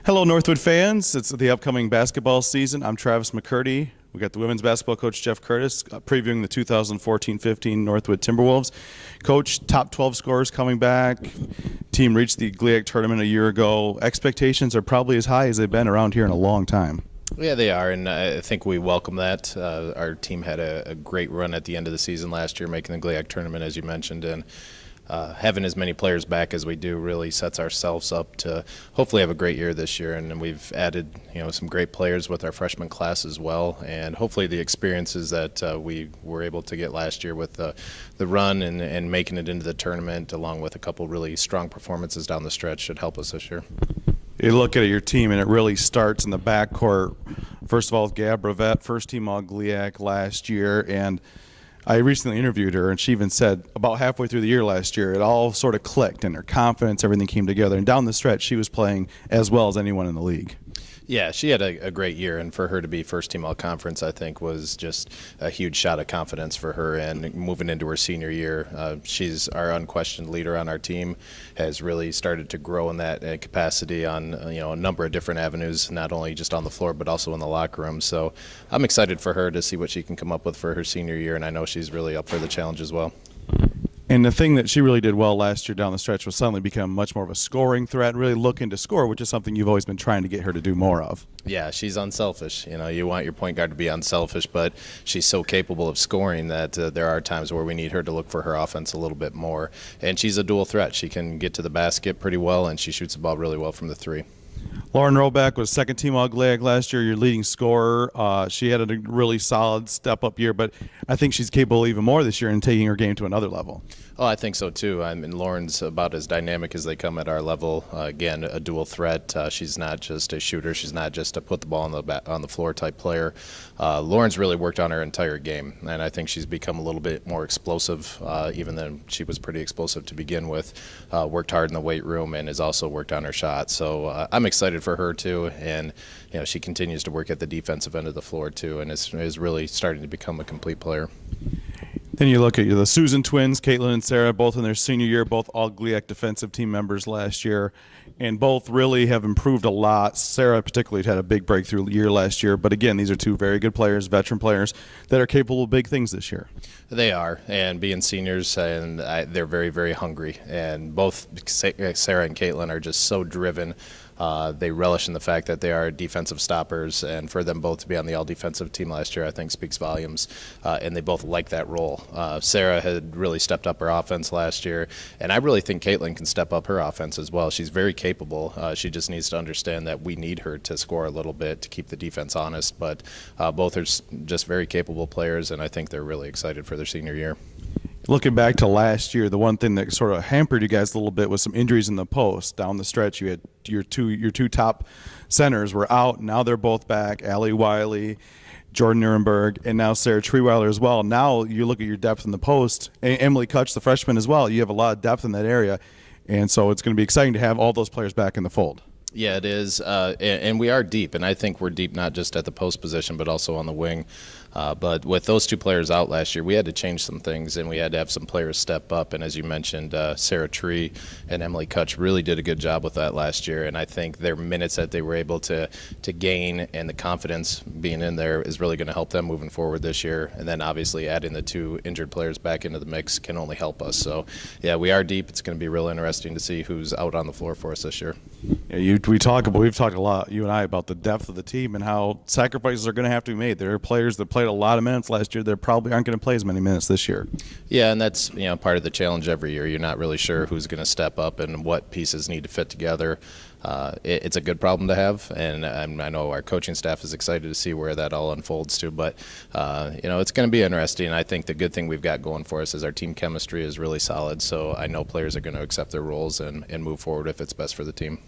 Hello, Northwood fans. It's the upcoming basketball season. I'm Travis McCurdy. We got the women's basketball coach, Jeff Curtis, previewing the 2014-15 Northwood Timberwolves. Coach, top 12 scorers coming back. Team reached the GLIAC tournament a year ago. Expectations are probably as high as they've been around here in a long time. Yeah, they are, and I think we welcome that. Our team had a great run at the end of the season last year, making the GLIAC tournament, as you mentioned, and having as many players back as we do really sets ourselves up to hopefully have a great year this year. And we've added, some great players with our freshman class as well, and hopefully the experiences that we were able to get last year with the run and making it into the tournament, along with a couple really strong performances down the stretch, should help us this year. You look at your team, and it really starts in the backcourt. First of all, Gab Bravette, first team all GLIAC last year, and I recently interviewed her, and she even said about halfway through the year last year, it all sort of clicked, and her confidence, everything came together. And down the stretch, she was playing as well as anyone in the league. Yeah, she had a great year, and for her to be first team all conference, I think, was just a huge shot of confidence for her. And moving into her senior year, she's our unquestioned leader on our team, has really started to grow in that capacity on a number of different avenues, not only just on the floor but also in the locker room. So I'm excited for her to see what she can come up with for her senior year, and I know she's really up for the challenge as well. And the thing that she really did well last year down the stretch was suddenly become much more of a scoring threat, really looking to score, which is something you've always been trying to get her to do more of. Yeah, she's unselfish. You want your point guard to be unselfish, but she's so capable of scoring that there are times where we need her to look for her offense a little bit more. And she's a dual threat. She can get to the basket pretty well, and she shoots the ball really well from the three. Lauren Roback was second team all GLIAC last year, your leading scorer. She had a really solid step-up year, but I think she's capable even more this year in taking her game to another level. Oh, I think so too. I mean, Lauren's about as dynamic as they come at our level. Again, a dual threat. She's not just a shooter. She's not just a put the ball on the floor type player. Lauren's really worked on her entire game, and I think she's become a little bit more explosive, even though she was pretty explosive to begin with. Worked hard in the weight room and has also worked on her shot. So I'm excited for her too, and she continues to work at the defensive end of the floor too, and is really starting to become a complete player. Then you look at the Susan twins, Caitlin and Sarah, both in their senior year, both all GLIAC defensive team members last year, and both really have improved a lot. Sarah particularly had a big breakthrough year last year, but again, these are two very good players, veteran players, that are capable of big things this year. They are, and being seniors, and they're very, very hungry, and both Sarah and Caitlin are just so driven. They relish in the fact that they are defensive stoppers, and for them both to be on the all-defensive team last year, I think speaks volumes, and they both like that role. Sarah had really stepped up her offense last year, and I really think Caitlin can step up her offense as well. She's very capable. She just needs to understand that we need her to score a little bit to keep the defense honest, but both are just very capable players, and I think they're really excited for their senior year. Looking back to last year, the one thing that sort of hampered you guys a little bit was some injuries in the post. Down the stretch, you had your two top centers were out. Now they're both back. Allie Wiley, Jordan Nuremberg, and now Sarah Treeweiler as well. Now you look at your depth in the post. Emily Kutch, the freshman as well. You have a lot of depth in that area, and so it's going to be exciting to have all those players back in the fold. Yeah, it is, and we are deep, and I think we're deep not just at the post position but also on the wing. But with those two players out last year, we had to change some things, and we had to have some players step up. And as you mentioned, Sarah Tree and Emily Kutch really did a good job with that last year, and I think their minutes that they were able to gain and the confidence being in there is really going to help them moving forward this year. And then obviously adding the two injured players back into the mix can only help us. So, yeah, we are deep. It's going to be real interesting to see who's out on the floor for us this year. Yeah, we've talked a lot, you and I, about the depth of the team and how sacrifices are going to have to be made. There are players that played a lot of minutes last year that probably aren't going to play as many minutes this year. Yeah, and that's part of the challenge every year. You're not really sure who's going to step up and what pieces need to fit together. It's a good problem to have, and I know our coaching staff is excited to see where that all unfolds to. But it's going to be interesting. I think the good thing we've got going for us is our team chemistry is really solid. So I know players are going to accept their roles and move forward if it's best for the team.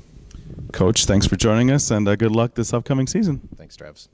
Coach, thanks for joining us, and good luck this upcoming season. Thanks, Travis.